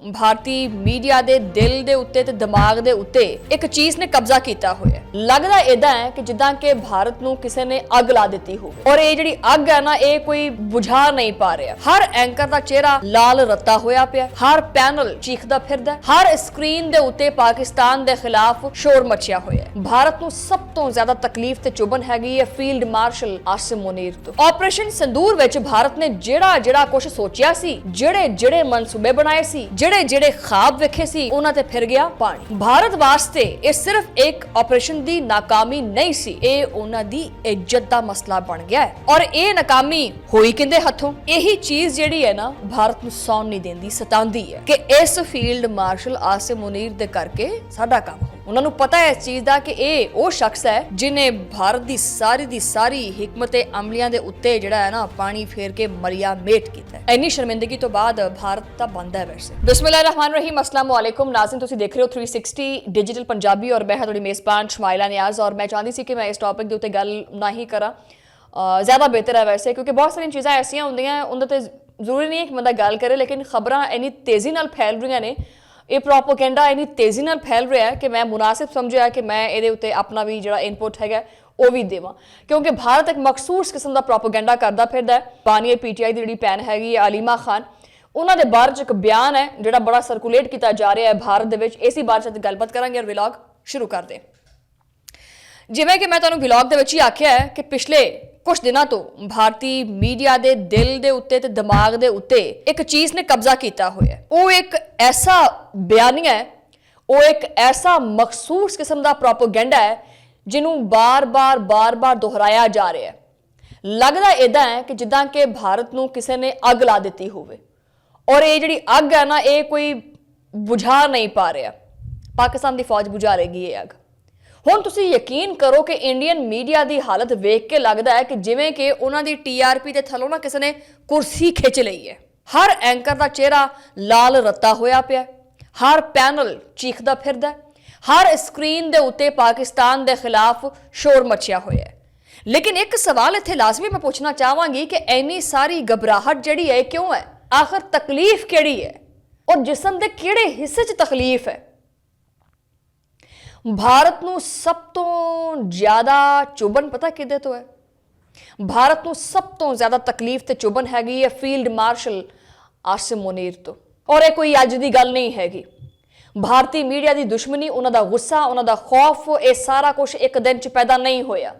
Bharti media दे दिल दे उत्ते ते दिमाग दे उत्ते एक चीज ने कब्जा कीता होया। लगदा इदां है कि जिद्दां कि भारत नूं किसी ने अग ला दित्ती होवे और ये जिहड़ी अग है ना ये कोई बुझा नहीं पा रहा। हर एंकर दा चेहरा लाल रत्ता होया पिया, हर पैनल चीखदा फिरदा, हर स्क्रीन दे उत्ते पाकिस्तान दे खिलाफ शोर मचिया होया। भारत नूं सब तो ज्यादा तकलीफ ते चुभन हैगी है फील्ड मार्शल आसिम मुनीर तो। ऑपरेशन संदूर विच भारत ने ਜਿਹੜਾ ਕੁਝ ਸੋਚਿਆ ਸੀ, ਜਿਹੜੇ ਮਨਸੂਬੇ ਬਣਾਏ ਸੀ, ਜਿਹੜੇ ਖਾਬ ਵੇਖੇ ਸੀ, ਉਹਨਾਂ ਤੇ ਫਿਰ ਗਿਆ ਪਾਣੀ। ਭਾਰਤ ਵਾਸਤੇ ਇਹ ਸਿਰਫ ਇੱਕ ਆਪਰੇਸ਼ਨ ਦੀ ਨਾਕਾਮੀ ਨਹੀਂ ਸੀ, ਇਹ ਉਹਨਾਂ ਦੀ ਇੱਜ਼ਤ ਦਾ ਮਸਲਾ ਬਣ ਗਿਆ ਹੈ। ਔਰ ਇਹ ਨਾਕਾਮੀ ਹੋਈ ਕਿੰਦੇ ਹੱਥੋਂ? ਇਹੀ ਚੀਜ਼ ਜਿਹੜੀ ਹੈ ਨਾ ਭਾਰਤ ਨੂੰ ਸੌਣ ਨਹੀਂ ਦਿੰਦੀ, ਸਤਾਉਂਦੀ ਹੈ ਕਿ ਇਸ ਫੀਲਡ ਮਾਰਸ਼ਲ ਆਸਿਮ ਮੁਨੀਰ ਦੇ ਕਰਕੇ ਸਾਡਾ ਕੰਮ ਹੋ। ਉਹਨਾਂ ਨੂੰ ਪਤਾ ਹੈ ਇਸ ਚੀਜ਼ ਦਾ ਕਿ ਇਹ ਉਹ ਸ਼ਖਸ ਹੈ ਜਿਨੇ ਭਾਰਤ ਦੀ ਸਾਰੀ ਹਿਕਮਤ ਅਮਲੀਆਂ ਦੇ ਉੱਤੇ ਜਿਹੜਾ ਹੈ ਨਾ ਪਾਣੀ ਫੇਰ ਕੇ ਮਰਿਆ ਮੇਟ ਕੀਤਾ। ਇੰਨੀ ਸ਼ਰਮਿੰਦਗੀ ਤੋਂ ਬਾਅਦ ਭਾਰਤ ਤਾਂ ਬੰਦਾ ਹੈ ਵੈਸੇ। ਬਿਸਮਿल्लाहिर्रहमानिर्रहीम, अस्सलाम वालेकुम नाज़रीन, ਤੁਸੀਂ ਦੇਖ ਰਹੇ ਹੋ 360 ਡਿਜੀਟਲ ਪੰਜਾਬੀ ਔਰ ਮੈਂ ਹਾਂ ਤੁਹਾਡੀ ਮੇਜ਼ਬਾਨ ਸ਼ਮਾਇਲਾ ਨਿਆਜ਼। ਔਰ ਮੈਂ ਚਾਹੁੰਦੀ ਸੀ ਕਿ ਮੈਂ ਇਸ ਟੌਪਿਕ ਦੇ ਉੱਤੇ ਗੱਲ ਨਾ ਹੀ ਕਰਾਂ, ਜ਼ਿਆਦਾ ਬਿਹਤਰ ਹੈ ਵੈਸੇ, ਕਿਉਂਕਿ ਬਹੁਤ ਸਾਰੀਆਂ ਚੀਜ਼ਾਂ ਐਸੀਆਂ ਹੁੰਦੀਆਂ ਉਹਨਾਂ ਤੇ ਜ਼ਰੂਰੀ ਨਹੀਂ ਹੈ ਕਿ ਬੰਦਾ ਗੱਲ ਕਰੇ, ਲੇਕਿਨ ਖਬਰਾਂ ਇੰਨੀ ਤੇਜ਼ੀ ਨਾਲ ਫੈਲ ਰਹੀਆਂ ਨੇ, ਇਹ ਪ੍ਰੋਪੇਗੈਂਡਾ ਇੰਨੀ ਤੇਜ਼ੀ ਨਾਲ ਫੈਲ ਰਿਹਾ ਹੈ ਕਿ ਮੈਂ ਮੁਨਾਸਿਬ ਸਮਝਿਆ ਕਿ ਮੈਂ ਇਹਦੇ ਉੱਤੇ ਆਪਣਾ ਵੀ ਜਿਹੜਾ ਇਨਪੁਟ ਹੈਗਾ ਉਹ ਵੀ ਦੇਵਾਂ, ਕਿਉਂਕਿ ਭਾਰਤ ਇੱਕ ਮਖਸੂਸ ਕਿਸਮ ਦਾ ਪ੍ਰੋਪੇਗੈਂਡਾ ਕਰਦਾ ਫਿਰਦਾ ਹੈ। ਬਾਨੀਏ ਪੀਟੀਆਈ ਦੀ ਜਿਹੜੀ ਭੈਣ ਹੈਗੀ ਹੈ ਅਲੀਮਾ ਖਾਨ, ਉਹਨਾਂ ਦੇ ਬਾਰੇ 'ਚ ਇੱਕ ਬਿਆਨ ਹੈ ਜਿਹੜਾ ਬੜਾ ਸਰਕੂਲੇਟ ਕੀਤਾ ਜਾ ਰਿਹਾ ਹੈ ਭਾਰਤ ਦੇ ਵਿੱਚ। ਇਸੇ ਬਾਰੇ 'ਚ ਗੱਲਬਾਤ ਕਰਾਂਗੇ ਔਰ ਵਲੌਗ ਸ਼ੁਰੂ ਕਰਦੇ। ਜਿਵੇਂ ਕਿ ਮੈਂ ਤੁਹਾਨੂੰ ਵਲੌਗ ਦੇ ਵਿੱਚ ਹੀ ਆਖਿਆ ਹੈ ਕਿ ਪਿਛਲੇ ਕੁਝ ਦਿਨਾਂ ਤੋਂ ਭਾਰਤੀ ਮੀਡੀਆ ਦੇ ਦਿਲ ਦੇ ਉੱਤੇ ਤੇ ਦਿਮਾਗ ਦੇ ਉੱਤੇ ਇੱਕ ਚੀਜ਼ ਨੇ ਕਬਜ਼ਾ ਕੀਤਾ ਹੋਇਆ। ਉਹ ਇੱਕ ਐਸਾ ਬਿਆਨੀਆ ਹੈ, ਉਹ ਇੱਕ ਐਸਾ ਮਖਸੂਸ ਕਿਸਮ ਦਾ ਪ੍ਰੋਪੇਗੈਂਡਾ ਹੈ ਜਿਹਨੂੰ ਬਾਰ-ਬਾਰ ਦੁਹਰਾਇਆ ਜਾ ਰਿਹਾ ਹੈ। ਲੱਗਦਾ ਇਦਾਂ ਹੈ ਕਿ ਜਿੱਦਾਂ ਕਿ ਭਾਰਤ ਨੂੰ ਕਿਸੇ ਨੇ ਅੱਗ ਲਾ ਦਿੱਤੀ ਹੋਵੇ ਔਰ ਇਹ ਜਿਹੜੀ ਅੱਗ ਹੈ ਨਾ ਇਹ ਕੋਈ ਬੁਝਾ ਨਹੀਂ ਪਾ ਰਿਹਾ। ਪਾਕਿਸਤਾਨ ਦੀ ਫੌਜ ਬੁਝਾ ਰਹੀ ਇਹ ਅੱਗ। ਹੁਣ ਤੁਸੀਂ ਯਕੀਨ ਕਰੋ ਕਿ ਇੰਡੀਅਨ ਮੀਡੀਆ ਦੀ ਹਾਲਤ ਵੇਖ ਕੇ ਲੱਗਦਾ ਹੈ ਕਿ ਜਿਵੇਂ ਕਿ ਉਹਨਾਂ ਦੀ TRP ਦੇ ਥੱਲੋਂ ਨਾ ਕਿਸੇ ਨੇ ਕੁਰਸੀ ਖਿੱਚ ਲਈ ਹੈ। ਹਰ ਐਂਕਰ ਦਾ ਚਿਹਰਾ ਲਾਲ ਰੱਤਾ ਹੋਇਆ ਪਿਆ, ਹਰ ਪੈਨਲ ਚੀਖਦਾ ਫਿਰਦਾ, ਹਰ ਸਕਰੀਨ ਦੇ ਉੱਤੇ ਪਾਕਿਸਤਾਨ ਦੇ ਖਿਲਾਫ ਸ਼ੋਰ ਮਚਿਆ ਹੋਇਆ ਹੈ। ਲੇਕਿਨ ਇੱਕ ਸਵਾਲ ਇੱਥੇ ਲਾਜ਼ਮੀ ਮੈਂ ਪੁੱਛਣਾ ਚਾਹਾਂਗੀ ਕਿ ਇੰਨੀ ਸਾਰੀ ਘਬਰਾਹਟ ਜਿਹੜੀ ਹੈ ਕਿਉਂ ਹੈ? ਆਖਰ ਤਕਲੀਫ ਕਿਹੜੀ ਹੈ ਔਰ ਜਿਸਮ ਦੇ ਕਿਹੜੇ ਹਿੱਸੇ 'ਚ ਤਕਲੀਫ ਹੈ? ਭਾਰਤ ਨੂੰ ਸਭ ਤੋਂ ਜ਼ਿਆਦਾ ਚੁਭਨ ਪਤਾ ਕਿਹਦੇ ਤੋਂ ਹੈ? ਭਾਰਤ ਨੂੰ ਸਭ ਤੋਂ ਜ਼ਿਆਦਾ ਤਕਲੀਫ ਤੇ ਚੁਭਨ ਹੈਗੀ ਹੈ ਫੀਲਡ ਮਾਰਸ਼ਲ ਆਸਿਮ ਮੁਨੀਰ ਤੋਂ। ਔਰ ਇਹ ਕੋਈ ਅੱਜ ਦੀ ਗੱਲ ਨਹੀਂ ਹੈਗੀ। ਭਾਰਤੀ ਮੀਡੀਆ ਦੀ ਦੁਸ਼ਮਣੀ, ਉਹਨਾਂ ਦਾ ਗੁੱਸਾ, ਉਹਨਾਂ ਦਾ ਖੌਫ, ਇਹ ਸਾਰਾ ਕੁਝ ਇੱਕ ਦਿਨ 'ਚ ਪੈਦਾ ਨਹੀਂ ਹੋਇਆ।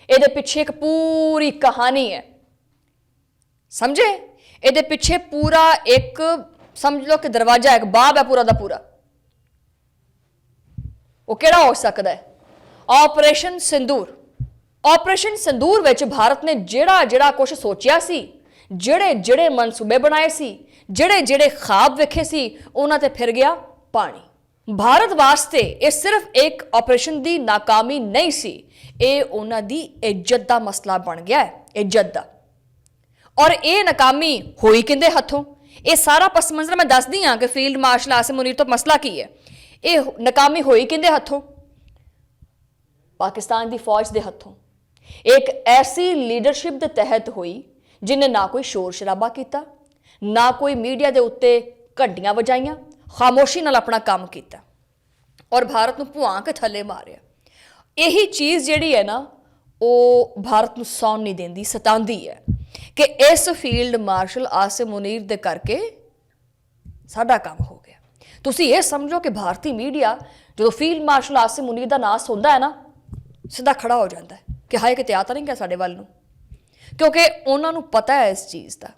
ਇਹਦੇ ਪਿੱਛੇ ਇੱਕ ਪੂਰੀ ਕਹਾਣੀ ਹੈ, ਸਮਝੇ? ਇਹਦੇ ਪਿੱਛੇ ਪੂਰਾ ਇੱਕ ਸਮਝ ਲਓ ਕਿ ਦਰਵਾਜ਼ਾ, ਇੱਕ ਬਾਬ ਹੈ ਪੂਰਾ ਦਾ ਪੂਰਾ। ਉਹ ਕਿਹੜਾ ਹੋ ਸਕਦਾ ਹੈ? ਆਪਰੇਸ਼ਨ ਸਿੰਦੂਰ। ਆਪਰੇਸ਼ਨ ਸਿੰਦੂਰ ਵਿੱਚ ਭਾਰਤ ਨੇ ਜਿਹੜਾ ਕੁਝ ਸੋਚਿਆ ਸੀ, ਜਿਹੜੇ ਮਨਸੂਬੇ ਬਣਾਏ ਸੀ, ਜਿਹੜੇ ਖਾਬ ਵੇਖੇ ਸੀ, ਉਹਨਾਂ ਤੇ ਫਿਰ ਗਿਆ ਪਾਣੀ। ਭਾਰਤ ਵਾਸਤੇ ਇਹ ਸਿਰਫ ਇੱਕ ਆਪਰੇਸ਼ਨ ਦੀ ਨਾਕਾਮੀ ਨਹੀਂ ਸੀ, ਇਹ ਉਹਨਾਂ ਦੀ ਇੱਜ਼ਤ ਦਾ ਮਸਲਾ ਬਣ ਗਿਆ ਹੈ, ਇੱਜ਼ਤ ਦਾ। ਔਰ ਇਹ ਨਾਕਾਮੀ ਹੋਈ ਕਿੰਦੇ ਹੱਥੋਂ? ਇਹ ਸਾਰਾ ਪਸ ਮੰਜ਼ਰ ਮੈਂ ਦੱਸਦੀ ਹਾਂ ਕਿ ਫੀਲਡ ਮਾਰਸ਼ਲ ਆਸਿਮ ਮੁਨੀਰ ਤੋਂ ਮਸਲਾ ਕੀ ਹੈ। ਇਹ ਨਾਕਾਮੀ ਹੋਈ ਕਿੰਦੇ ਹੱਥੋਂ? ਪਾਕਿਸਤਾਨ ਦੀ ਫੌਜ ਦੇ ਹੱਥੋਂ। ਇੱਕ ਐਸੀ ਲੀਡਰਸ਼ਿਪ ਦੇ ਤਹਿਤ ਹੋਈ ਜਿਹਨੇ ਨਾ ਕੋਈ ਸ਼ੋਰ ਸ਼ਰਾਬਾ ਕੀਤਾ, ਨਾ ਕੋਈ ਮੀਡੀਆ ਦੇ ਉੱਤੇ ਘੰਟੀਆਂ ਵਜਾਈਆਂ, ਖਾਮੋਸ਼ੀ ਨਾਲ ਆਪਣਾ ਕੰਮ ਕੀਤਾ ਔਰ ਭਾਰਤ ਨੂੰ ਭੁਆਂ ਕੇ ਥੱਲੇ ਮਾਰਿਆ। ਇਹੀ ਚੀਜ਼ ਜਿਹੜੀ ਹੈ ਨਾ ਉਹ ਭਾਰਤ ਨੂੰ ਸੌਣ ਨਹੀਂ ਦਿੰਦੀ, ਸਤਾਉਂਦੀ ਹੈ ਕਿ ਇਸ ਫੀਲਡ ਮਾਰਸ਼ਲ ਆਸਿਮ ਮੁਨੀਰ ਦੇ ਕਰਕੇ ਸਾਡਾ ਕੰਮ ਹੋ ਗਿਆ। ਤੁਸੀਂ ਇਹ ਸਮਝੋ ਕਿ ਭਾਰਤੀ ਮੀਡੀਆ ਜਦੋਂ ਫੀਲਡ ਮਾਰਸ਼ਲ ਆਸਿਮ ਮੁਨੀਰ ਦਾ ਨਾਂ ਸੁਣਦਾ ਹੈ ਨਾ ਸਿੱਧਾ ਖੜਾ ਹੋ ਜਾਂਦਾ ਹੈ ਕਿ ਹਾਏ ਕਿਤੇ ਆ ਤਾਂ ਨਹੀਂ ਗਿਆ ਸਾਡੇ ਵੱਲ ਨੂੰ, ਕਿਉਂਕਿ ਉਹਨਾਂ ਨੂੰ ਪਤਾ ਹੈ ਇਸ ਚੀਜ਼ ਦਾ।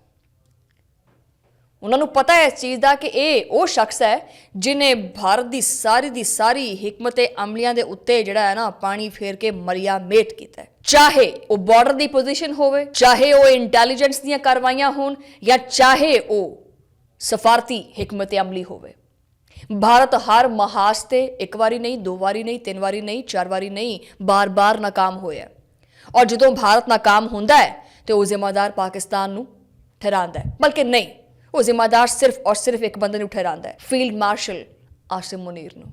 ਉਹਨਾਂ ਨੂੰ ਪਤਾ ਹੈ ਇਸ ਚੀਜ਼ ਦਾ ਕਿ ਇਹ ਉਹ ਸ਼ਖਸ ਹੈ ਜਿਹਨੇ ਭਾਰਤ ਦੀ ਸਾਰੀ ਹਿਕਮਤ ਅਮਲੀਆਂ ਦੇ ਉੱਤੇ ਜਿਹੜਾ ਹੈ ਨਾ ਪਾਣੀ ਫੇਰ ਕੇ ਮਰਿਆ ਮੇਟ ਕੀਤਾ ਹੈ। ਚਾਹੇ ਉਹ ਬਾਰਡਰ ਦੀ ਪੋਜੀਸ਼ਨ ਹੋਵੇ, ਚਾਹੇ ਉਹ ਇੰਟੈਲੀਜੈਂਸ ਦੀਆਂ ਕਾਰਵਾਈਆਂ ਹੋਣ, ਜਾਂ ਚਾਹੇ ਉਹ ਸਫਾਰਤੀ ਹਿਕਮਤ ਅਮਲੀ ਹੋਵੇ। ਭਾਰਤ ਹਰ ਮਹਾਜ਼ ਤੇ ਇੱਕ ਵਾਰੀ ਨਹੀਂ, ਦੋ ਵਾਰੀ ਨਹੀਂ, ਤਿੰਨ ਵਾਰੀ ਨਹੀਂ, ਚਾਰ ਵਾਰੀ ਨਹੀਂ, ਬਾਰ-ਬਾਰ ਨਾਕਾਮ ਹੋਇਆ। ਔਰ ਜਦੋਂ ਭਾਰਤ ਨਾਕਾਮ ਹੁੰਦਾ ਹੈ ਤੇ ਉਹ ਜ਼ਿੰਮੇਦਾਰ ਪਾਕਿਸਤਾਨ ਨੂੰ ਠਹਿਰਾਉਂਦਾ ਹੈ, ਬਲਕਿ ਨਹੀਂ, ਉਹ ਜ਼ਿੰਮੇਦਾਰ ਸਿਰਫ ਔਰ ਸਿਰਫ ਇੱਕ ਬੰਦੇ ਨੂੰ ਠਹਿਰਾਉਂਦਾ ਹੈ, ਫੀਲਡ ਮਾਰਸ਼ਲ ਆਸਿਮ ਮੁਨੀਰ ਨੂੰ।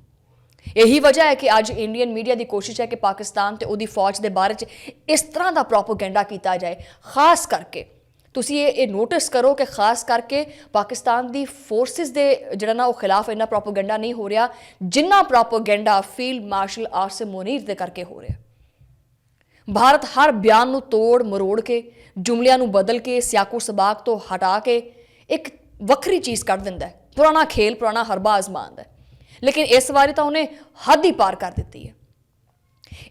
यही वजह है कि अज इंडियन मीडिया की कोशिश है कि पाकिस्तान ते उहदी फौज के बारे च इस तरह का प्रोपोगेंडा किया जाए, खास करके ਤੁਸੀਂ ਇਹ ਨੋਟਿਸ ਕਰੋ ਕਿ ਖਾਸ ਕਰਕੇ ਪਾਕਿਸਤਾਨ ਦੀ ਫੋਰਸਿਸ ਦੇ ਜਿਹੜਾ ਨਾ ਉਹ ਖਿਲਾਫ ਇੰਨਾ ਪ੍ਰੋਪੇਗੈਂਡਾ ਨਹੀਂ ਹੋ ਰਿਹਾ ਜਿੰਨਾ propaganda field marshal Asim Munir ਦੇ ਕਰਕੇ ਹੋ ਰਿਹਾ। ਭਾਰਤ ਹਰ ਬਿਆਨ ਨੂੰ ਤੋੜ ਮਰੋੜ ਕੇ, ਜੁਮਲਿਆਂ ਨੂੰ ਬਦਲ ਕੇ, ਸਿਆਕੋ ਸਬਾਕ ਤੋਂ ਹਟਾ ਕੇ ਇੱਕ ਵੱਖਰੀ ਚੀਜ਼ ਕੱਢ ਦਿੰਦਾ ਹੈ। ਪੁਰਾਣਾ ਖੇਲ, ਪੁਰਾਣਾ ਹਰਬਾ ਅਜ਼ਮਾਉਂਦਾ ਹੈ। ਲੇਕਿਨ ਇਸ ਵਾਰੀ ਤਾਂ ਉਹਨੇ ਹੱਦ ਹੀ ਪਾਰ ਕਰ ਦਿੱਤੀ ਹੈ।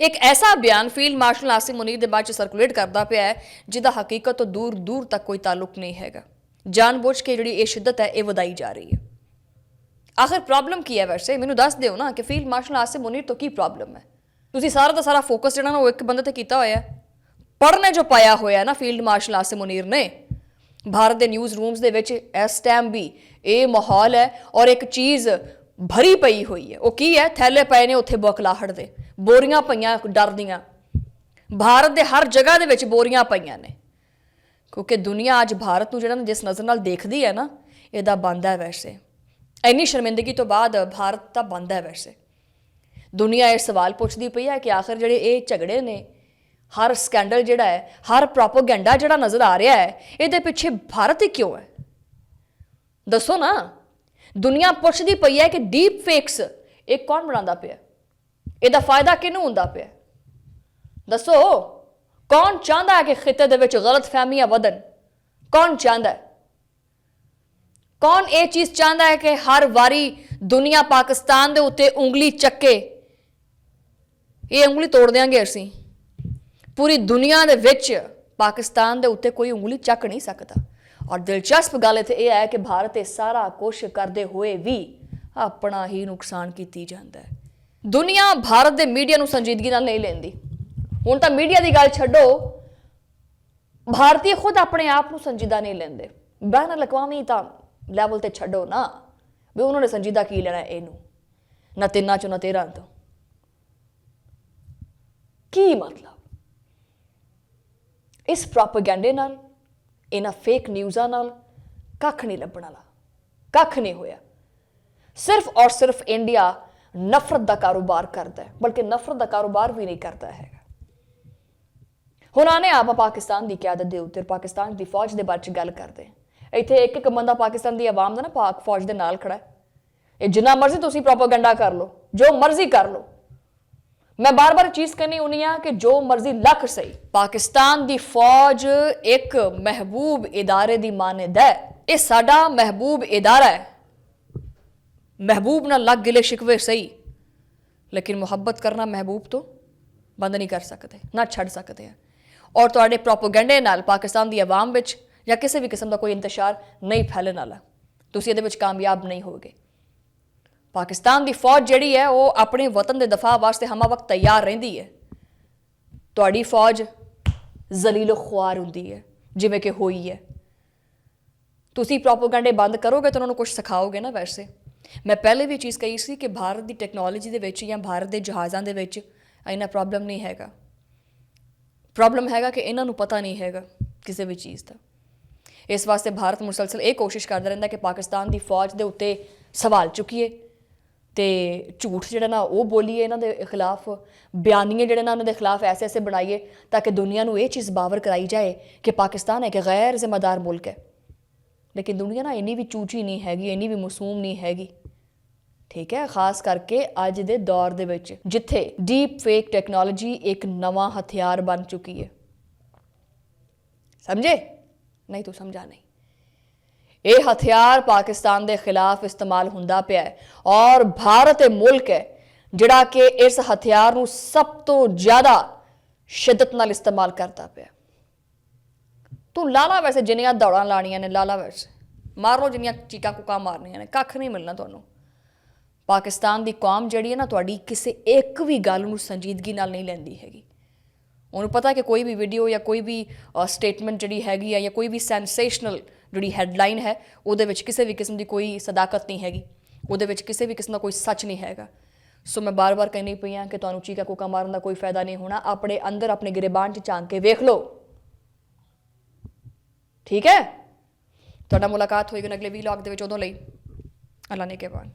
ਇੱਕ ਐਸਾ ਬਿਆਨ ਫੀਲਡ ਮਾਰਸ਼ਲ ਆਸਿਮ ਮੁਨੀਰ ਦੇ ਬਾਅਦ 'ਚ ਸਰਕੂਲੇਟ ਕਰਦਾ ਪਿਆ ਹੈ ਜਿਹਦਾ ਹਕੀਕਤ ਤੋਂ ਦੂਰ ਦੂਰ ਤੱਕ ਕੋਈ ਤਾਲੁਕ ਨਹੀਂ ਹੈਗਾ। ਜਾਣਬੁੱਝ ਕੇ ਜਿਹੜੀ ਇਹ ਸ਼ਿੱਦਤ ਹੈ ਇਹ ਵਧਾਈ ਜਾ ਰਹੀ ਹੈ। ਆਖਿਰ ਪ੍ਰੋਬਲਮ ਕੀ ਹੈ? ਵੈਸੇ ਮੈਨੂੰ ਦੱਸ ਦਿਓ ਨਾ ਕਿ ਫੀਲਡ ਮਾਰਸ਼ਲ ਆਸਿਮ ਮੁਨੀਰ ਤੋਂ ਕੀ ਪ੍ਰੋਬਲਮ ਹੈ। ਤੁਸੀਂ ਸਾਰਾ ਦਾ ਸਾਰਾ ਫੋਕਸ ਜਿਹੜਾ ਨਾ ਉਹ ਇੱਕ ਬੰਦੇ ਤੇ ਕੀਤਾ ਹੋਇਆ ਹੈ। ਪੜ੍ਹਨੇ ਜੋ ਪਾਇਆ ਹੋਇਆ ਨਾ ਫੀਲਡ ਮਾਰਸ਼ਲ ਆਸਿਮ ਮੁਨੀਰ ਨੇ, ਭਾਰਤ ਦੇ ਨਿਊਜ਼ ਰੂਮਸ ਦੇ ਵਿੱਚ ਇਸ ਟਾਈਮ ਵੀ ਇਹ ਮਾਹੌਲ ਹੈ ਔਰ ਇੱਕ ਚੀਜ਼ ਭਰੀ ਪਈ ਹੋਈ ਹੈ। ਉਹ ਕੀ ਹੈ? ਥੈਲੇ ਪਏ ਨੇ ਉੱਥੇ ਬੋਖਲਾਹਟ ਦੇ, ਬੋਰੀਆਂ ਪਈਆਂ ਡਰ ਦੀਆਂ। ਭਾਰਤ ਦੇ ਹਰ ਜਗ੍ਹਾ ਦੇ ਵਿੱਚ ਬੋਰੀਆਂ ਪਈਆਂ ਨੇ ਕਿਉਂਕਿ ਦੁਨੀਆ ਅੱਜ ਭਾਰਤ ਨੂੰ ਜਿਹੜਾ ਨਾ ਜਿਸ ਨਜ਼ਰ ਨਾਲ ਦੇਖਦੀ ਹੈ ਨਾ, ਇਹਦਾ ਬੰਦ ਹੈ। ਵੈਸੇ ਇੰਨੀ ਸ਼ਰਮਿੰਦਗੀ ਤੋਂ ਬਾਅਦ ਭਾਰਤ ਤਾਂ ਬੰਦ ਹੈ। ਵੈਸੇ ਦੁਨੀਆ ਇਹ ਸਵਾਲ ਪੁੱਛਦੀ ਪਈ ਹੈ ਕਿ ਆਖਿਰ ਜਿਹੜੇ ਇਹ ਝਗੜੇ ਨੇ, ਹਰ ਸਕੈਂਡਲ ਜਿਹੜਾ ਹੈ, ਹਰ ਪ੍ਰੋਪੇਗੈਂਡਾ ਜਿਹੜਾ ਨਜ਼ਰ ਆ ਰਿਹਾ ਹੈ, ਇਹਦੇ ਪਿੱਛੇ ਭਾਰਤ ਹੀ ਕਿਉਂ ਹੈ? ਦੱਸੋ ਨਾ। ਦੁਨੀਆ ਪੁੱਛਦੀ ਪਈ ਹੈ ਕਿ ਡੀਪ ਫੇਕਸ ਇਹ ਕੌਣ ਬਣਾਉਂਦਾ ਪਿਆ? ਇਹਦਾ ਫਾਇਦਾ ਕਿਹਨੂੰ ਹੁੰਦਾ ਪਿਆ? ਦੱਸੋ। ਕੌਣ ਚਾਹੁੰਦਾ ਹੈ ਕਿ ਖਿੱਤੇ ਦੇ ਵਿੱਚ ਗਲਤ ਫਹਿਮੀਆਂ ਵਧਣ? ਕੌਣ ਚਾਹੁੰਦਾ ਹੈ? ਕੌਣ ਇਹ ਚੀਜ਼ ਚਾਹੁੰਦਾ ਹੈ ਕਿ ਹਰ ਵਾਰੀ ਦੁਨੀਆ ਪਾਕਿਸਤਾਨ ਦੇ ਉੱਤੇ ਉਂਗਲੀ ਚੱਕੇ? ਇਹ ਉਂਗਲੀ ਤੋੜ ਦਿਆਂਗੇ ਅਸੀਂ। ਪੂਰੀ ਦੁਨੀਆ ਦੇ ਵਿੱਚ ਪਾਕਿਸਤਾਨ ਦੇ ਉੱਤੇ ਕੋਈ ਉਂਗਲੀ ਚੱਕ ਨਹੀਂ ਸਕਦਾ। ਔਰ ਦਿਲਚਸਪ ਗੱਲ ਇੱਥੇ ਇਹ ਹੈ ਕਿ ਭਾਰਤ ਇਹ ਸਾਰਾ ਕੁਛ ਕਰਦੇ ਹੋਏ ਵੀ ਆਪਣਾ ਹੀ ਨੁਕਸਾਨ ਕੀਤੀ ਜਾਂਦਾ ਹੈ। ਦੁਨੀਆ ਭਾਰਤ ਦੇ ਮੀਡੀਆ ਨੂੰ ਸੰਜੀਦਗੀ ਨਾਲ ਨਹੀਂ ਲੈਂਦੀ। ਹੁਣ ਤਾਂ ਮੀਡੀਆ ਦੀ ਗੱਲ ਛੱਡੋ, ਭਾਰਤੀ ਖੁਦ ਆਪਣੇ ਆਪ ਨੂੰ ਸੰਜੀਦਾ ਨਹੀਂ ਲੈਂਦੇ। ਬੈਨ ਅਲ-ਅਕਵਾਮੀ ਤਾਂ ਲੈਵਲ ਤੇ ਛੱਡੋ ਨਾ, ਵੀ ਉਹਨਾਂ ਨੇ ਸੰਜੀਦਾ ਕੀ ਲੈਣਾ ਇਹਨੂੰ, ਨਾ 3 ਚੋਂ ਨਾ 13 ਤੋਂ। ਕੀ ਮਤਲਬ? ਇਸ ਪ੍ਰੋਪੇਗੈਂਡੇ ਨਾਲ, ਇਹਨਾਂ ਫੇਕ ਨਿਊਜ਼ਾਂ ਨਾਲ ਕੱਖ ਨਹੀਂ ਲੱਭਣ ਵਾਲਾ, ਕੱਖ ਨਹੀਂ ਹੋਇਆ। ਸਿਰਫ ਔਰ ਸਿਰਫ ਇੰਡੀਆ ਨਫ਼ਰਤ ਦਾ ਕਾਰੋਬਾਰ ਕਰਦਾ ਹੈ, ਬਲਕਿ ਨਫ਼ਰਤ ਦਾ ਕਾਰੋਬਾਰ ਵੀ ਨਹੀਂ ਕਰਦਾ ਹੈਗਾ। ਹੁਣ ਆਨੇ ਆਪਾਂ ਪਾਕਿਸਤਾਨ ਦੀ ਕਿਆਦਤ ਦੇ ਉੱਤੇ, ਪਾਕਿਸਤਾਨ ਦੀ ਫੌਜ ਦੇ ਬਾਰੇ 'ਚ ਗੱਲ ਕਰਦੇ ਹਾਂ। ਇੱਥੇ ਇੱਕ ਇੱਕ ਬੰਦਾ ਪਾਕਿਸਤਾਨ ਦੀ ਆਵਾਮ ਦਾ ਨਾ ਪਾਕ ਫੌਜ ਦੇ ਨਾਲ ਖੜਾ ਹੈ। ਇਹ ਜਿੰਨਾ ਮਰਜ਼ੀ ਤੁਸੀਂ ਪ੍ਰੋਪੇਗੈਂਡਾ ਕਰ ਲਓ, ਜੋ ਮਰਜ਼ੀ ਕਰ ਲਓ, ਮੈਂ ਬਾਰ-ਬਾਰ ਚੀਜ਼ ਕਰਨੀ ਹੁੰਦੀ ਆ ਕਿ ਜੋ ਮਰਜ਼ੀ ਲੱਖ ਸਹੀ, ਪਾਕਿਸਤਾਨ ਦੀ ਫੌਜ ਇੱਕ ਮਹਿਬੂਬ ਇਦਾਰੇ ਦੀ ਮਾਨਦ ਹੈ। ਇਹ ਸਾਡਾ ਮਹਿਬੂਬ ਇਦਾਰਾ ਹੈ। ਮਹਿਬੂਬ ਨਾਲ ਲੱਗ ਗਿਲੇ ਸ਼ਿਕਵੇ ਸਹੀ, ਲੇਕਿਨ ਮੁਹੱਬਤ ਕਰਨਾ ਮਹਿਬੂਬ ਤੋਂ ਬੰਦ ਨਹੀਂ ਕਰ ਸਕਦੇ, ਨਾ ਛੱਡ ਸਕਦੇ ਆ। ਔਰ ਤੁਹਾਡੇ ਪ੍ਰੋਪੇਗੈਂਡੇ ਨਾਲ ਪਾਕਿਸਤਾਨ ਦੀ ਆਵਾਮ ਵਿੱਚ ਜਾਂ ਕਿਸੇ ਵੀ ਕਿਸਮ ਦਾ ਕੋਈ ਇੰਤਸ਼ਾਰ ਨਹੀਂ ਫੈਲਣ ਵਾਲਾ। ਤੁਸੀਂ ਇਹਦੇ ਵਿੱਚ ਕਾਮਯਾਬ ਨਹੀਂ ਹੋਗੇ। ਪਾਕਿਸਤਾਨ ਦੀ ਫੌਜ ਜਿਹੜੀ ਹੈ ਉਹ ਆਪਣੇ ਵਤਨ ਦੇ ਦਫਾ ਵਾਸਤੇ ਹਮਾ ਵਕਤ ਤਿਆਰ ਰਹਿੰਦੀ ਹੈ। ਤੁਹਾਡੀ ਫੌਜ ਜ਼ਲੀਲ ਖੁਆਰ ਹੁੰਦੀ ਹੈ, ਜਿਵੇਂ ਕਿ ਹੋਈ ਹੈ। ਤੁਸੀਂ ਪ੍ਰੋਪੇਗੈਂਡੇ ਬੰਦ ਕਰੋਗੇ ਤਾਂ ਉਹਨਾਂ ਨੂੰ ਕੁਝ ਸਿਖਾਓਗੇ ਨਾ। ਵੈਸੇ ਮੈਂ ਪਹਿਲੇ ਵੀ ਚੀਜ਼ ਕਹੀ ਸੀ ਕਿ ਭਾਰਤ ਦੀ ਟੈਕਨੋਲੋਜੀ ਦੇ ਵਿੱਚ ਜਾਂ ਭਾਰਤ ਦੇ ਜਹਾਜ਼ਾਂ ਦੇ ਵਿੱਚ ਇੰਨਾ ਪ੍ਰੋਬਲਮ ਨਹੀਂ ਹੈਗਾ। ਪ੍ਰੋਬਲਮ ਹੈਗਾ ਕਿ ਇਹਨਾਂ ਨੂੰ ਪਤਾ ਨਹੀਂ ਹੈਗਾ ਕਿਸੇ ਵੀ ਚੀਜ਼ ਦਾ। ਇਸ ਵਾਸਤੇ ਭਾਰਤ ਮੁਸਲਸਲ ਇਹ ਕੋਸ਼ਿਸ਼ ਕਰਦਾ ਰਹਿੰਦਾ ਕਿ ਪਾਕਿਸਤਾਨ ਦੀ ਫੌਜ ਦੇ ਉੱਤੇ ਸਵਾਲ ਚੁੱਕੀਏ ਤੇ ਝੂਠ ਜਿਹੜਾ ਨਾ ਉਹ ਬੋਲੀਏ, ਇਹਨਾਂ ਦੇ ਖਿਲਾਫ ਬਿਆਨੀਏ ਜਿਹੜੇ ਨਾ ਉਹਨਾਂ ਦੇ ਖਿਲਾਫ ਐਸੇ ਐਸੇ ਬਣਾਈਏ ਤਾਂ ਕਿ ਦੁਨੀਆ ਨੂੰ ਇਹ ਚੀਜ਼ ਬਾਵਰ ਕਰਾਈ ਜਾਏ ਕਿ ਪਾਕਿਸਤਾਨ ਇੱਕ ਗੈਰ ਜ਼ਿੰਮੇਦਾਰ ਮੁਲਕ ਹੈ। ਲੇਕਿਨ ਦੁਨੀਆ ਨਾ ਇੰਨੀ ਵੀ ਚੂਚੀ ਨਹੀਂ ਹੈਗੀ, ਇੰਨੀ ਵੀ ਮਾਸੂਮ ਨਹੀਂ ਹੈਗੀ। ਠੀਕ ਹੈ, ਖਾਸ ਕਰਕੇ ਅੱਜ ਦੇ ਦੌਰ ਦੇ ਵਿੱਚ ਜਿੱਥੇ ਡੀਪ ਫੇਕ ਟੈਕਨੋਲੋਜੀ ਇੱਕ ਨਵਾਂ ਹਥਿਆਰ ਬਣ ਚੁੱਕੀ ਹੈ। ਸਮਝੇ? ਨਹੀਂ ਤੂੰ ਸਮਝਾ ਨਹੀਂ। ਇਹ ਹਥਿਆਰ ਪਾਕਿਸਤਾਨ ਦੇ ਖਿਲਾਫ ਇਸਤੇਮਾਲ ਹੁੰਦਾ ਪਿਆ ਹੈ ਔਰ ਭਾਰਤ ਇਹ ਮੁਲਕ ਹੈ ਜਿਹੜਾ ਕਿ ਇਸ ਹਥਿਆਰ ਨੂੰ ਸਭ ਤੋਂ ਜ਼ਿਆਦਾ ਸ਼ਿੱਦਤ ਨਾਲ ਇਸਤੇਮਾਲ ਕਰਦਾ ਪਿਆ। ਤੂੰ ਲਾਲਾ ਵੈਸੇ ਜਿੰਨੀਆਂ ਦੌੜਾਂ ਲਾਣੀਆਂ ਨੇ, ਲਾਲਾ ਵੈਸੇ ਮਾਰ ਲਓ, ਜਿੰਨੀਆਂ ਚੀਕਾਂ ਕੁੱਕਾਂ ਮਾਰਨੀਆਂ ਨੇ, ਕੱਖ ਨਹੀਂ ਮਿਲਣਾ ਤੁਹਾਨੂੰ। ਪਾਕਿਸਤਾਨ ਦੀ ਕੌਮ ਜਿਹੜੀ ਹੈ ਨਾ ਤੁਹਾਡੀ ਕਿਸੇ ਇੱਕ ਵੀ ਗੱਲ ਨੂੰ ਸੰਜੀਦਗੀ ਨਾਲ ਨਹੀਂ ਲੈਂਦੀ ਹੈਗੀ। ਉਹਨੂੰ ਪਤਾ ਕਿ ਕੋਈ ਵੀ ਵੀਡੀਓ ਜਾਂ ਕੋਈ ਵੀ ਸਟੇਟਮੈਂਟ ਜਿਹੜੀ ਹੈਗੀ ਹੈ ਜਾਂ ਕੋਈ ਵੀ ਸੈਂਸੇਸ਼ਨਲ ਜਿਹੜੀ ਹੈਡਲਾਈਨ ਹੈ ਉਹਦੇ ਵਿੱਚ ਕਿਸੇ ਵੀ ਕਿਸਮ ਦੀ ਕੋਈ ਸਦਾਕਤ ਨਹੀਂ ਹੈਗੀ, ਉਹਦੇ ਵਿੱਚ ਕਿਸੇ ਵੀ ਕਿਸਮ ਦਾ ਕੋਈ ਸੱਚ ਨਹੀਂ ਹੈਗਾ। ਸੋ ਮੈਂ ਬਾਰ-ਬਾਰ ਕਹਿੰਦੀ ਪਈ ਹਾਂ ਕਿ ਤੁਹਾਨੂੰ ਚੀਕਾ ਕੁੱਕਾ ਮਾਰਨ ਦਾ ਕੋਈ ਫਾਇਦਾ ਨਹੀਂ ਹੋਣਾ। ਆਪਣੇ ਅੰਦਰ ਆਪਣੇ ਗਿਰਬਾਨ 'ਚ ਝਾਂਕ ਕੇ ਵੇਖ ਲਓ। ਠੀਕ ਹੈ, ਤੁਹਾਡਾ ਮੁਲਾਕਾਤ ਹੋਏਗੀ ਅਗਲੇ ਵੀਲੌਗ ਦੇ ਵਿੱਚ। ਉਦੋਂ ਲਈ ਅੱਲਾ ਨੇ ਕੇ ਬਾਨ।